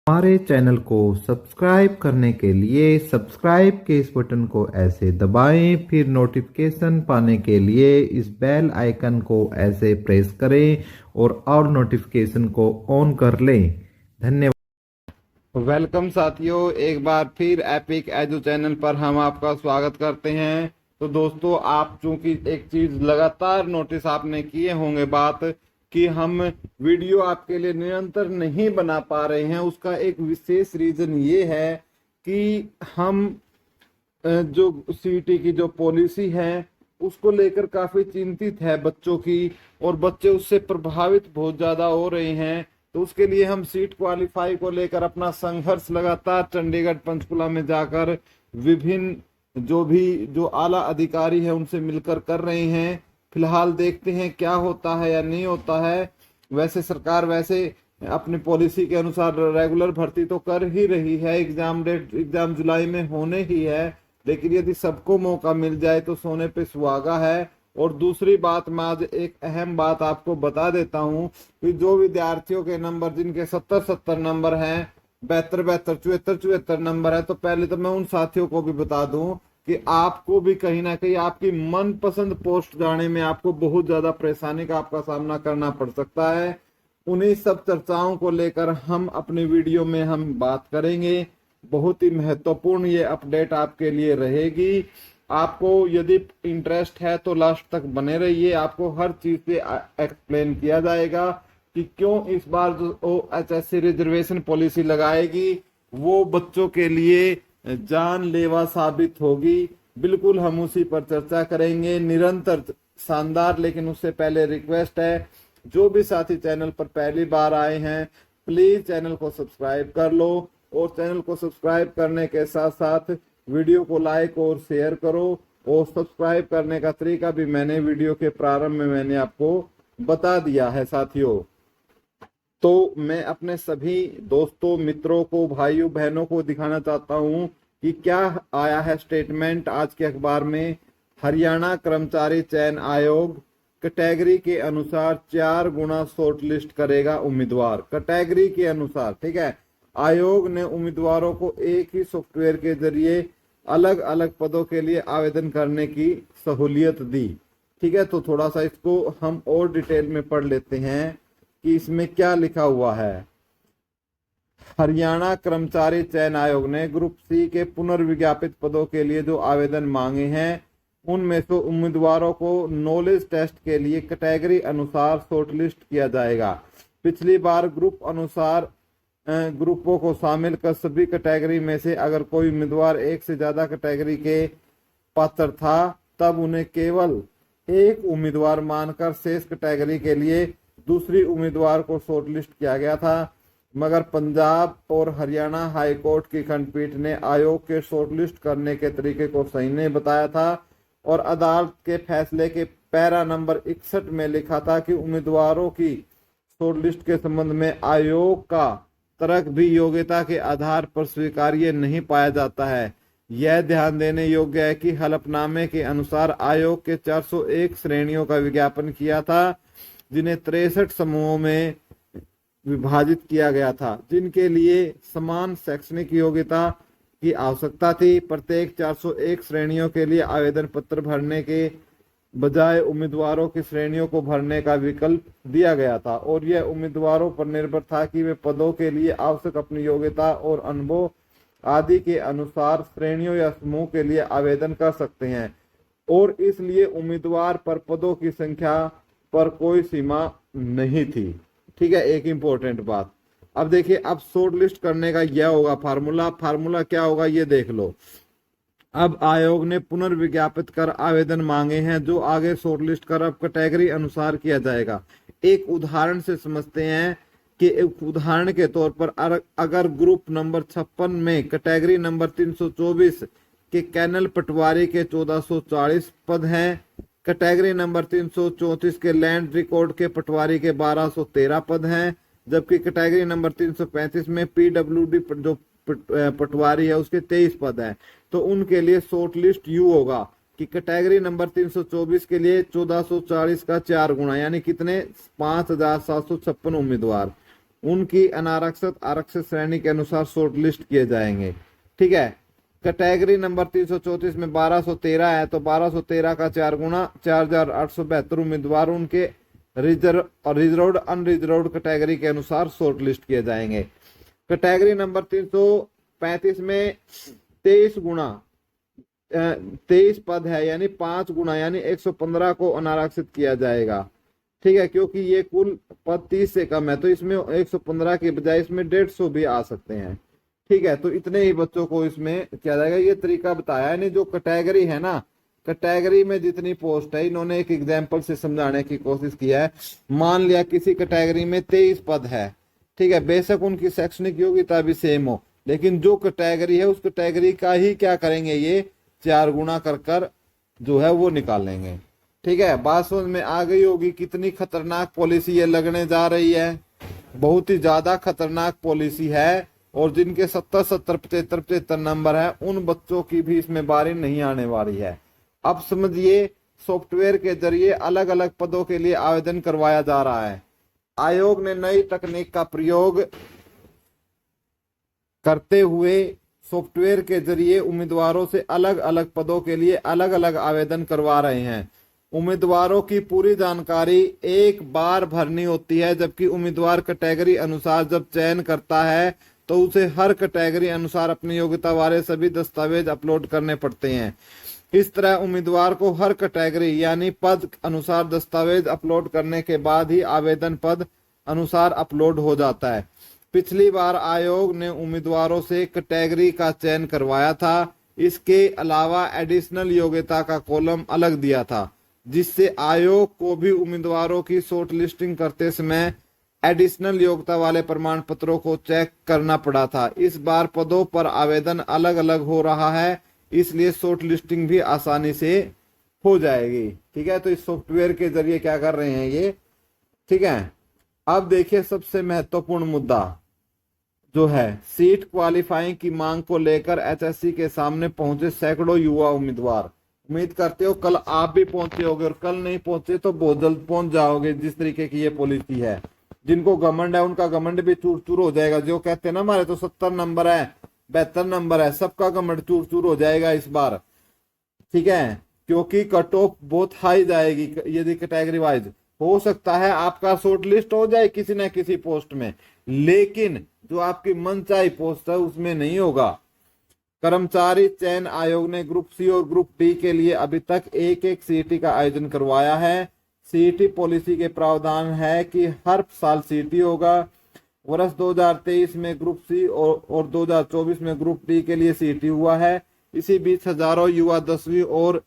हमारे चैनल को सब्सक्राइब करने के लिए सब्सक्राइब के इस बटन को ऐसे दबाएं, फिर नोटिफिकेशन पाने के लिए इस बेल आइकन को ऐसे प्रेस करें और नोटिफिकेशन को ऑन कर लें। धन्यवाद। वेलकम साथियों, एक बार फिर एपिक एजू चैनल पर हम आपका स्वागत करते हैं। तो दोस्तों, आप चूंकि एक चीज लगातार नोटिस आपने किए होंगे बात कि हम वीडियो आपके लिए निरंतर नहीं बना पा रहे हैं, उसका एक विशेष रीजन ये है कि हम जो सीईटी की जो पॉलिसी है उसको लेकर काफी चिंतित है बच्चों की, और बच्चे उससे प्रभावित बहुत ज्यादा हो रहे हैं। तो उसके लिए हम सीट क्वालिफाई को लेकर अपना संघर्ष लगातार चंडीगढ़ पंचकुला में जाकर विभिन्न जो आला अधिकारी है उनसे मिलकर कर रहे हैं। फिलहाल देखते हैं क्या होता है या नहीं होता है। वैसे सरकार अपनी पॉलिसी के अनुसार रेगुलर भर्ती तो कर ही रही है, एग्जाम जुलाई में होने ही है, लेकिन यदि सबको मौका मिल जाए तो सोने पे सुहागा है। और दूसरी बात, मैं आज एक अहम बात आपको बता देता हूं कि जो विद्यार्थियों के नंबर जिनके 70 नंबर हैं, 72 74 नंबर है, तो पहले तो मैं उन साथियों को भी बता दूं कि आपको भी कहीं ना कहीं आपकी मनपसंद पोस्ट जाने में आपको बहुत ज्यादा परेशानी का आपका सामना करना पड़ सकता है। उन्हीं सब चर्चाओं को लेकर हम अपनी वीडियो में हम बात करेंगे। बहुत ही महत्वपूर्ण ये अपडेट आपके लिए रहेगी। आपको यदि इंटरेस्ट है तो लास्ट तक बने रहिए, आपको हर चीज पे एक्सप्लेन किया जाएगा कि क्यों इस बार जो OHSC रिजर्वेशन पॉलिसी लगाएगी वो बच्चों के लिए जानलेवा साबित होगी। बिल्कुल हम उसी पर चर्चा करेंगे निरंतर शानदार। लेकिन उससे पहले रिक्वेस्ट है, जो भी साथी चैनल पर पहली बार आए हैं प्लीज चैनल को सब्सक्राइब कर लो, और चैनल को सब्सक्राइब करने के साथ साथ वीडियो को लाइक और शेयर करो। और सब्सक्राइब करने का तरीका भी मैंने वीडियो के प्रारंभ में मैंने आपको बता दिया है साथियों। तो मैं अपने सभी दोस्तों, मित्रों को, भाइयों बहनों को दिखाना चाहता हूं कि क्या आया है स्टेटमेंट आज के अखबार में। हरियाणा कर्मचारी चयन आयोग कैटेगरी के अनुसार 4 गुना शॉर्ट लिस्ट करेगा उम्मीदवार। कैटेगरी के अनुसार, ठीक है। आयोग ने उम्मीदवारों को एक ही सॉफ्टवेयर के जरिए अलग अलग पदों के लिए आवेदन करने की सहूलियत दी, ठीक है। तो थोड़ा सा इसको हम और डिटेल में पढ़ लेते हैं कि इसमें क्या लिखा हुआ है। हरियाणा कर्मचारी चयन आयोग ने ग्रुप सी के पुनर्विज्ञापित पदों के लिए जो आवेदन मांगे हैं उनमें से उम्मीदवारों को नॉलेज टेस्ट के लिए कैटेगरी अनुसार शॉर्टलिस्ट किया जाएगा। पिछली बार ग्रुप अनुसार ग्रुपों को शामिल कर सभी कैटेगरी में से अगर कोई उम्मीदवार एक से ज्यादा कैटेगरी के पात्र था तब उन्हें केवल एक उम्मीदवार मानकर शेष कैटेगरी के लिए दूसरी उम्मीदवार को शॉर्टलिस्ट किया गया था। मगर पंजाब और हरियाणा हाई कोर्ट की खंडपीठ ने आयोग के शॉर्टलिस्ट करने के तरीके को सही नहीं बताया था, और अदालत के फैसले के पैरा नंबर 61 में लिखा था कि उम्मीदवारों की शॉर्टलिस्ट के संबंध में आयोग का तर्क भी योग्यता के आधार पर स्वीकार्य नहीं पाया जाता है। यह ध्यान देने योग्य है कि हलफनामे के अनुसार आयोग के 401 श्रेणियों का विज्ञापन किया था, जिन्हें 63 समूहों में विभाजित किया गया था, जिनके लिए समान शैक्षणिक योग्यता की आवश्यकता थी। प्रत्येक 401 श्रेणियों के लिए आवेदन पत्र भरने के बजाय उम्मीदवारों की श्रेणियों को भरने का विकल्प दिया गया था, और यह उम्मीदवारों पर निर्भर था कि वे पदों के लिए आवश्यक अपनी योग्यता और अनुभव आदि के अनुसार श्रेणियों या समूह के लिए आवेदन कर सकते हैं, और इसलिए उम्मीदवार पर पदों की संख्या पर कोई सीमा नहीं थी, ठीक है। एक इंपॉर्टेंट बात। अब देखिए, अब शॉर्ट लिस्ट करने का यह होगा फार्मूला क्या होगा ये देख लो। अब आयोग ने पुनर्विज्ञापित कर आवेदन मांगे हैं, जो आगे शॉर्टलिस्ट कर अब कैटेगरी अनुसार किया जाएगा। एक उदाहरण से समझते हैं कि एक उदाहरण के तौर पर अगर ग्रुप नंबर 56 में कैटेगरी नंबर 324 के कैनल पटवारी के 1440 पद हैं, कैटेगरी नंबर 334 के लैंड रिकॉर्ड के पटवारी के 1213 पद हैं, जबकि कैटेगरी नंबर 335 में PWD जो पटवारी है उसके 23 पद हैं। तो उनके लिए शॉर्ट लिस्ट यू होगा कि कैटेगरी नंबर 324 के लिए 1440 का 4 गुना, यानी कितने 5756 उम्मीदवार। उनकी अनारक्षित आरक्षित श्रेणी के अनुसार शॉर्ट लिस्ट किए जाएंगे। ठीक है। कैटेगरी नंबर 334 में 1213 है, तो 1213 का 4 गुना 4872 उम्मीदवार उनके रिजर्व और रिजर्व्ड अनरिजर्व्ड कैटेगरी के अनुसार शॉर्ट लिस्ट किए जाएंगे। कैटेगरी नंबर 335 में 23 पद है, यानी 5 गुना यानी 115 को अनारक्षित किया जाएगा। ठीक है, क्योंकि ये कुल पद 30 से कम है, तो इसमें 115 के बजाय इसमें 150 भी आ सकते हैं। ठीक है, तो इतने ही बच्चों को इसमें किया जाएगा। ये तरीका बताया, यानी जो कैटेगरी है ना, कैटेगरी में जितनी पोस्ट है, इन्होंने एक एग्जाम्पल से समझाने की कोशिश की है। मान लिया किसी कैटेगरी में 23 पद है, ठीक है, बेशक उनकी शैक्षणिक योग्यता भी सेम हो, लेकिन जो कैटेगरी है उस कैटेगरी का ही क्या करेंगे, ये 4 गुना कर जो है वो निकालेंगे। ठीक है, बात समझ में आ गई होगी कितनी खतरनाक पॉलिसी ये लगने जा रही है। बहुत ही ज्यादा खतरनाक पॉलिसी है, और जिनके 70, 70, 75, 75 नंबर है, उन बच्चों की भी इसमें बारी नहीं आने वाली है। अब समझिए, सॉफ्टवेयर के जरिए अलग अलग पदों के लिए आवेदन करवाया जा रहा है। आयोग ने नई तकनीक का प्रयोग करते हुए सॉफ्टवेयर के जरिए उम्मीदवारों से अलग अलग पदों के लिए अलग अलग आवेदन करवा रहे हैं। उम्मीदवारों की पूरी जानकारी एक बार भरनी होती है, जबकि उम्मीदवार कैटेगरी अनुसार जब चयन करता है तो उसे हर कैटेगरी अनुसार अपनी योग्यता वाले सभी दस्तावेज अपलोड करने पड़ते हैं। इस तरह उम्मीदवार को हर कैटेगरी यानी पद अनुसार दस्तावेज अपलोड करने के बाद ही आवेदन पद अनुसार अपलोड हो जाता है। पिछली बार आयोग ने उम्मीदवारों से कैटेगरी का चयन करवाया था, इसके अलावा एडिशनल योग्यता का कॉलम अलग दिया था, जिससे आयोग को भी उम्मीदवारों की शॉर्ट लिस्टिंग करते समय एडिशनल योग्यता वाले प्रमाण पत्रों को चेक करना पड़ा था। इस बार पदों पर आवेदन अलग अलग हो रहा है, इसलिए शॉर्ट लिस्टिंग भी आसानी से हो जाएगी। ठीक है, तो इस सॉफ्टवेयर के जरिए क्या कर रहे हैं ये। ठीक है, अब देखिए सबसे महत्वपूर्ण मुद्दा जो है, सीट क्वालिफाइंग की मांग को लेकर एचएससी के सामने पहुंचे सैकड़ों युवा उम्मीदवार। उम्मीद करते हो कल आप भी पहुंचे होगे, और कल नहीं पहुंचे तो बहुत जल्द पहुंच जाओगे। जिस तरीके की ये पॉलिसी है, जिनको घमंड है उनका घमंड भी चूर चूर हो जाएगा। जो कहते हैं ना हमारे तो 70 नंबर है, 72 नंबर है, सबका घमंड चूर चूर हो जाएगा इस बार। ठीक है, क्योंकि कट ऑफ बहुत हाई जाएगी। यदि कैटेगरी वाइज हो सकता है आपका शॉर्ट लिस्ट हो जाए किसी न किसी पोस्ट में, लेकिन जो आपकी मनचाही पोस्ट है उसमें नहीं होगा। कर्मचारी चयन आयोग ने ग्रुप सी और ग्रुप डी के लिए अभी तक एक एक सीईटी का आयोजन करवाया है। सीईटी पॉलिसी के प्रावधान है कि हर साल सीईटी होगा। वर्ष 2023 में ग्रुप सी और 2024 में ग्रुप डी के लिए सीईटी हुआ है। इसी बीच हजारों युवा 10वीं और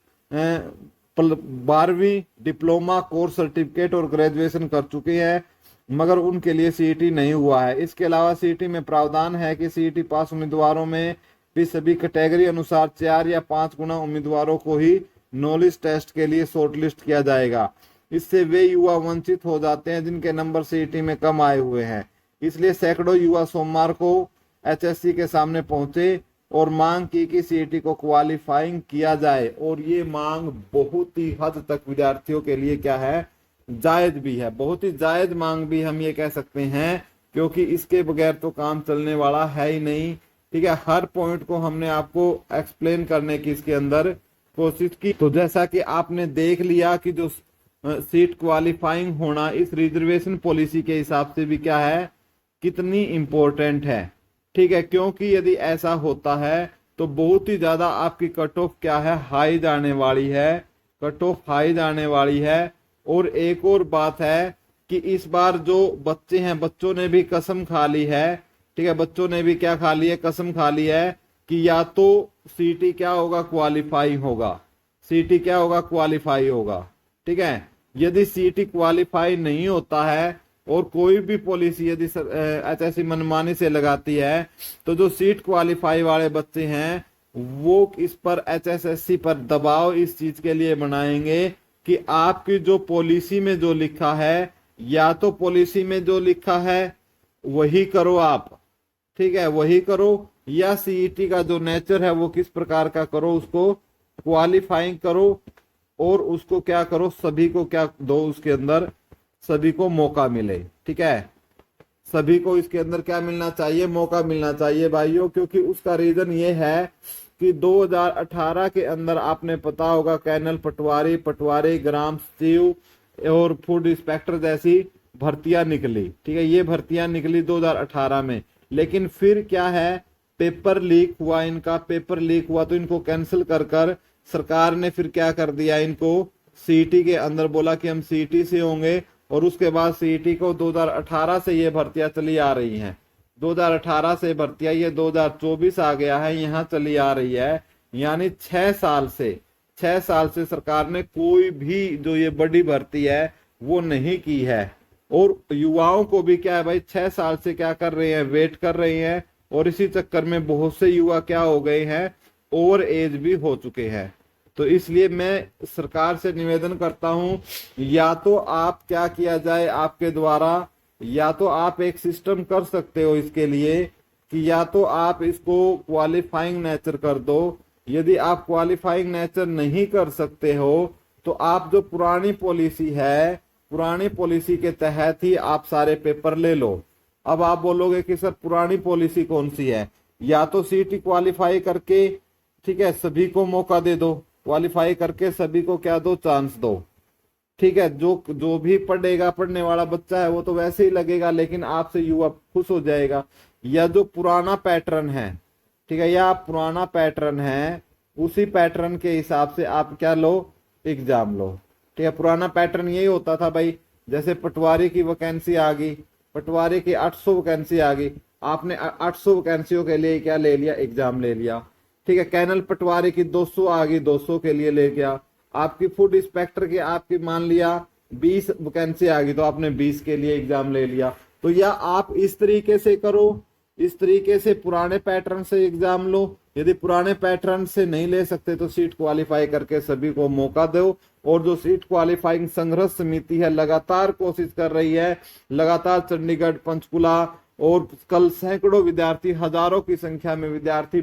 12वीं डिप्लोमा कोर्स सर्टिफिकेट और ग्रेजुएशन कर चुके हैं, मगर उनके लिए सीईटी नहीं हुआ है। इसके अलावा सीईटी में प्रावधान है कि सीईटी पास उम्मीदवारों में भी सभी कैटेगरी अनुसार 4 या 5 गुना उम्मीदवारों को ही नॉलेज टेस्ट के लिए शॉर्टलिस्ट किया जाएगा। इससे वे युवा वंचित हो जाते हैं जिनके नंबर सीईटी में कम आए हुए हैं। इसलिए सैकड़ों युवा सोमवार को एचएससी के सामने पहुंचे और मांग की कि सीईटी को क्वालिफाइंग किया जाए, और ये मांग बहुत ही हद तक विद्यार्थियों के लिए क्या है, जायज भी है। बहुत ही जायज मांग भी हम ये कह सकते हैं, क्योंकि इसके बगैर तो काम चलने वाला है ही नहीं। ठीक है, हर पॉइंट को हमने आपको एक्सप्लेन करने की इसके अंदर कोशिश की। तो जैसा कि आपने देख लिया कि जो सीट क्वालिफाइंग होना इस रिजर्वेशन पॉलिसी के हिसाब से भी क्या है, कितनी इंपॉर्टेंट है। ठीक है, क्योंकि यदि ऐसा होता है तो बहुत ही ज्यादा आपकी कट ऑफ क्या है, हाई जाने वाली है, कट ऑफ हाई जाने वाली है। और एक और बात है कि इस बार जो बच्चे हैं, बच्चों ने भी कसम खा ली है। ठीक है, बच्चों ने भी क्या खा ली है, कसम खा ली है कि या तो सीटी क्या होगा, क्वालिफाई होगा, सीटी क्या होगा, क्वालिफाई होगा। ठीक है, यदि सीटी क्वालिफाई नहीं होता है और कोई भी पॉलिसी यदि एचएससी मनमानी से लगाती है, तो जो सीट क्वालिफाई वाले बच्चे हैं वो इस पर एचएसएससी पर दबाव इस चीज के लिए बनाएंगे कि आपकी जो पॉलिसी में जो लिखा है, या तो पॉलिसी में जो लिखा है वही करो आप, ठीक है, वही करो, या सीईटी का जो नेचर है वो किस प्रकार का करो, उसको क्वालिफाइंग करो, और उसको क्या करो, सभी को क्या दो, उसके अंदर सभी को मौका मिले। ठीक है, सभी को इसके अंदर क्या मिलना चाहिए, मौका मिलना चाहिए भाइयों। क्योंकि उसका रीजन ये है कि 2018 के अंदर आपने पता होगा कर्नल पटवारी ग्राम सचिव और फूड इंस्पेक्टर जैसी भर्तियां निकली। ठीक है, ये भर्तियां निकली 2018 में। लेकिन फिर क्या है, पेपर लीक हुआ, इनका पेपर लीक हुआ तो इनको कैंसिल कर सरकार ने फिर क्या कर दिया, इनको सीईटी के अंदर बोला कि हम सीईटी से होंगे। और उसके बाद सीईटी को 2018 से ये भर्तियां चली आ रही हैं। 2018 से भर्तियां ये 2024 आ गया है, यहाँ चली आ रही है। यानी 6 साल से सरकार ने कोई भी जो ये बड़ी भर्ती है वो नहीं की है। और युवाओं को भी क्या है भाई, 6 साल से क्या कर रहे हैं, वेट कर रहे हैं। और इसी चक्कर में बहुत से युवा क्या हो गए हैं, ओवर एज भी हो चुके हैं। तो इसलिए मैं सरकार से निवेदन करता हूं, या तो आप क्या किया जाए आपके द्वारा, या तो आप एक सिस्टम कर सकते हो इसके लिए कि या तो आप इसको क्वालिफाइंग नेचर कर दो। यदि आप क्वालिफाइंग नेचर नहीं कर सकते हो तो आप जो पुरानी पॉलिसी है, पुरानी पॉलिसी के तहत ही आप सारे पेपर ले लो। अब आप बोलोगे कि सर पुरानी पॉलिसी कौन सी है, या तो सीटी क्वालिफाई करके, ठीक है, सभी को मौका दे दो, क्वालिफाई करके सभी को क्या दो, चांस दो। ठीक है, जो भी पढ़ेगा, पढ़ने वाला बच्चा है वो तो वैसे ही लगेगा, लेकिन आपसे युवा खुश हो जाएगा। या जो पुराना पैटर्न है, ठीक है, या पुराना पैटर्न है, उसी पैटर्न के हिसाब से आप क्या लो, एग्जाम लो। ठीक है, पुराना पैटर्न यही होता था भाई, जैसे पटवारी की वैकेंसी आ गई, पटवारी की 800 वैकेंसी आ गई, आपने 800 वैकेंसियों के लिए क्या ले लिया, एग्जाम ले लिया। ठीक है, कर्नल पटवारी की 200 आ गई, 200 के लिए ले गया। आपकी फूड इंस्पेक्टर की आपकी मान लिया 20 वैकेंसी आ गई तो आपने 20 के लिए एग्जाम ले लिया। तो या आप इस तरीके से करो, इस तरीके से पुराने पैटर्न से एग्जाम लो। यदि पुराने पैटर्न से नहीं ले सकते तो सीट क्वालिफाई करके सभी को मौका दो। और जो सीट क्वालिफाइंग संघर्ष समिति है लगातार कोशिश कर रही है, लगातार चंडीगढ़, पंचकुला और कल सैकड़ों विद्यार्थी, हजारों की संख्या में विद्यार्थी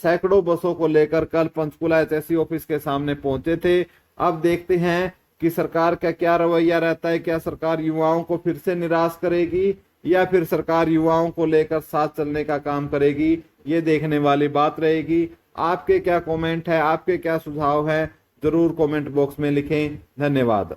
सैकड़ों बसों को लेकर कल पंचकुला एचएससी ऑफिस के सामने पहुंचे थे। अब देखते हैं कि सरकार का क्या रवैया रहता है। क्या सरकार युवाओं को फिर से निराश करेगी या फिर सरकार युवाओं को लेकर साथ चलने का काम करेगी, ये देखने वाली बात रहेगी। आपके क्या कमेंट है, आपके क्या सुझाव है, जरूर कमेंट बॉक्स में लिखें। धन्यवाद।